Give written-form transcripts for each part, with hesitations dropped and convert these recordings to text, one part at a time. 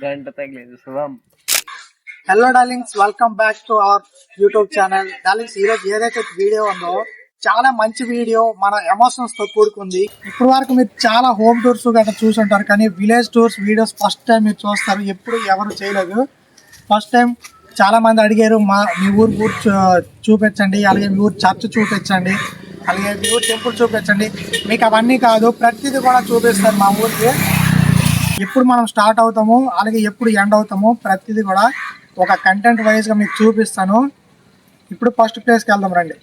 గంట తగిలేదు శుభం. Hello darlings, welcome back to our YouTube channel. Darlings, ఈ రోజు ఏదైతే వీడియో ఉందో చాలా మంచి వీడియో, మన ఎమోషన్స్ తో కూడుకుంది. ఇప్పుడు వరకు మీరు చాలా హోమ్ టూర్స్ గట్రా చూసుంటారు, కానీ village tours videos first time మీరు చూస్తారు. ఎప్పుడు ఎవరు చేయలేదు. ఫస్ట్ టైం చాలా మంది అడిగారు, మీ ఊరు చూపించండి, అలాగే మీ ఊరు చర్చ్ చూపించండి, అలాగే మీ ఊరు టెంపుల్ చూపించండి. మీకు అవన్నీ కాదు, ప్రతిదీ కూడా చూపిస్తారు మా ఊరికి. ఎప్పుడు మనం స్టార్ట్ అవుతాము, అలాగే ఎప్పుడు ఎండ్ అవుతాము, ప్రతిదీ కూడా ఒక కంటెంట్ వైజ్గా మీకు చూపిస్తాను. ఇప్పుడు ఫస్ట్ ప్లేస్కి వెళ్దాం రండి.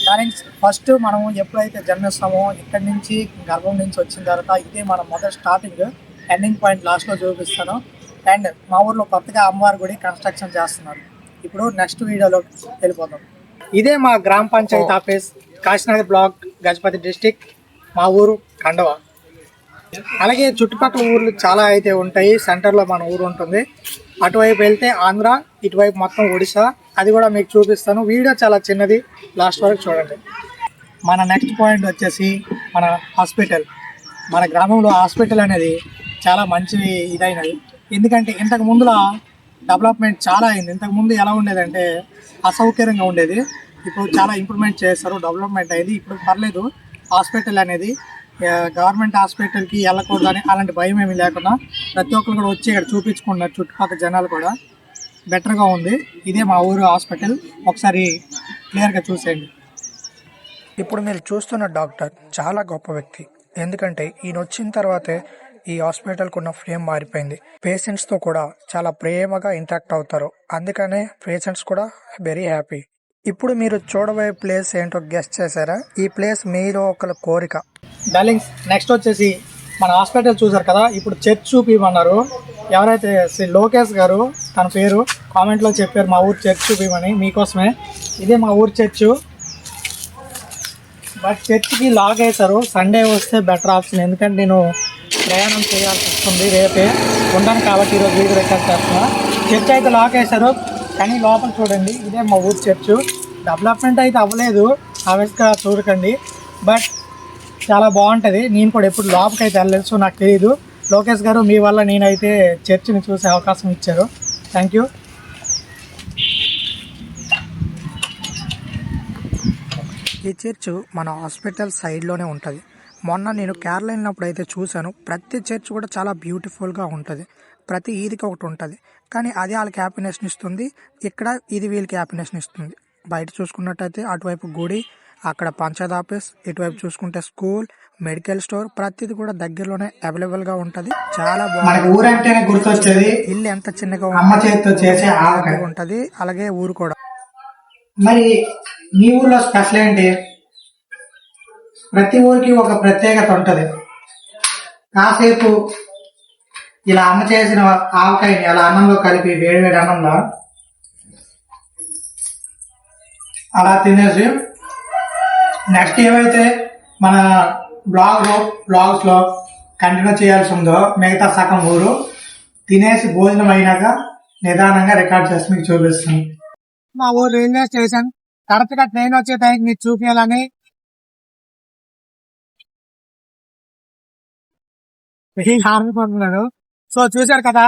దాని ఫస్ట్ మనం ఎప్పుడైతే జన్మిస్తామో ఇక్కడి నుంచి గర్భం నుంచి వచ్చిన తర్వాత ఇదే మనం మొదటి స్టార్టింగ్, ఎండింగ్ పాయింట్ లాస్ట్లో చూపిస్తాను. అండ్ మా ఊర్లో కొత్తగా అమ్మవారి గుడి కన్స్ట్రక్షన్ చేస్తున్నారు. ఇప్పుడు నెక్స్ట్ వీడియోలో వెళ్ళిపోతాం. ఇదే మా gram panchayat office, Kashinagar block, Gajapati district. మా ఊరు కండవ. అలాగే చుట్టుపక్కల ఊర్లు చాలా అయితే ఉంటాయి. సెంటర్లో మన ఊరు ఉంటుంది. అటువైపు వెళ్తే ఆంధ్ర, ఇటువైపు మొత్తం ఒడిశా. అది కూడా మీకు చూపిస్తాను. వీడియో చాలా చిన్నది, లాస్ట్ వరకు చూడండి. మన నెక్స్ట్ పాయింట్ వచ్చేసి మన హాస్పిటల్. మన గ్రామంలో హాస్పిటల్ అనేది చాలా మంచి ఇదైనది. ఎందుకంటే ఇంతకు ముందులో డెవలప్మెంట్ చాలా అయింది. ఇంతకుముందు ఎలా ఉండేదంటే అసౌకర్యంగా ఉండేది. ఇప్పుడు చాలా ఇంప్రూవ్మెంట్ చేస్తారు, డెవలప్మెంట్ అయింది. ఇప్పుడు పర్లేదు. హాస్పిటల్ అనేది గవర్నమెంట్ హాస్పిటల్కి వెళ్ళకూడదని అలాంటి భయం ఏమీ లేకుండా ప్రతి ఒక్కరు కూడా వచ్చి ఇక్కడ చూపించుకుంటున్నారు. చుట్టుపక్కల జనాలు కూడా బెటర్గా ఉంది. ఇదే మా ఊరు హాస్పిటల్. ఒకసారి క్లియర్గా చూసేయండి. ఇప్పుడు మీరు చూస్తున్న డాక్టర్ చాలా గొప్ప వ్యక్తి. ఎందుకంటే ఈయన వచ్చిన తర్వాతే ఈ హాస్పిటల్కి ఉన్న ఫ్రేమ్ మారిపోయింది. పేషెంట్స్తో కూడా చాలా ప్రేమగా ఇంటరాక్ట్ అవుతారు. అందుకనే పేషెంట్స్ కూడా వెరీ హ్యాపీ. ఇప్పుడు మీరు చూడబోయే ప్లేస్ ఏంటో గెస్ట్ చేశారా? ఈ ప్లేస్ మీలో ఒకరి కోరిక. డార్లింగ్స్, నెక్స్ట్ వచ్చేసి మన హాస్పిటల్ చూసారు కదా, ఇప్పుడు చర్చ్ చూపిమన్నారు. ఎవరైతే శ్రీ లోకేష్ గారు, తన పేరు కామెంట్లో చెప్పారు మా ఊరు చర్చ్ చూపిమని. మీకోసమే ఇదే మా ఊరు చర్చు. బట్ చర్చ్కి లాక్ వేశారు. సండే వస్తే బెటర్ ఆప్షన్, ఎందుకంటే నేను ప్రయాణం చేయాల్సి వస్తుంది రేపే ఉంటాను కాబట్టి ఈరోజు వీడియో రికార్డ్ చేస్తున్నా. చర్చ్ అయితే లాక్ వేశారు, కానీ లోపల చూడండి. ఇదే మా ఊరు చర్చు. డెవలప్మెంట్ అయితే అవ్వలేదు, ఆవేశంగా చూడకండి, బట్ చాలా బాగుంటుంది. నేను కూడా ఎప్పుడు లోపలికి అయితే వెళ్ళలేదు, సో నాకు తెలియదు. లోకేష్ గారు, మీ వల్ల నేనైతే చర్చిని చూసే అవకాశం ఇచ్చారు. Thank you. ఈ చర్చ్ మన హాస్పిటల్ సైడ్లోనే ఉంటుంది. మొన్న నేను కేరళ వెళ్ళినప్పుడు అయితే చూశాను. ప్రతి చర్చ్ కూడా చాలా బ్యూటిఫుల్గా ఉంటుంది. ప్రతి ఈదికి ఒకటి ఉంటుంది, కానీ అది వాళ్ళకి హ్యాపీనెస్ని ఇస్తుంది. ఇక్కడ ఇది వీళ్ళకి హ్యాపీనెస్ని ఇస్తుంది. బయట చూసుకున్నట్టయితే అటువైపు గుడి, అక్కడ పంచాయత్ ఆఫీస్, ఇటువైపు చూసుకుంటే స్కూల్, మెడికల్ స్టోర్, ప్రతిది కూడా దగ్గరలోనే అవైలబుల్ గా ఉంటది. చాలా బాగుంటుంది. ఇల్లు ఎంత చిన్నగా ఉంటది, అలాగే ఊరు కూడా. మరి మీ ఊర్లో స్పెషల్ ఏంటి? ప్రతి ఊరికి ఒక ప్రత్యేకత ఉంటది. కాసేపు ఇలా అమ్మ చేసిన ఆవకాయని అలా అన్నంలో కలిపి, వేడివేడి అన్నంలో అలా తినేసి, నెక్స్ట్ ఏవైతే మన బ్లాగ్స్ లో కంటిన్యూ చేయాల్సి ఉందో మిగతా సగం ఊరు తినేసి భోజనం అయినాక నిదానంగా రికార్డ్ చేసి మీకు చూపిస్తాను. మా ఊరు రైల్వే స్టేషన్. కరెక్ట్ గా ట్రైన్ వచ్చే టైంకి మీకు చూపించాలని ఆనందపడుతున్నాడు. సో చూశారు కదా,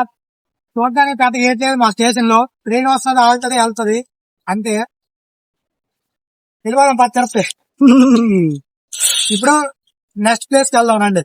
చూడడానికి పెద్ద ఏం లేదు. మా స్టేషన్ లో ట్రైన్ వస్తుంది, ఆగుతుంది, వెళ్తుంది, అంతే. వెళ్ళిపోదాం పచ్చరిస్తే. ఇప్పుడు నెక్స్ట్ ప్లేస్కి వెళ్దాం రండి.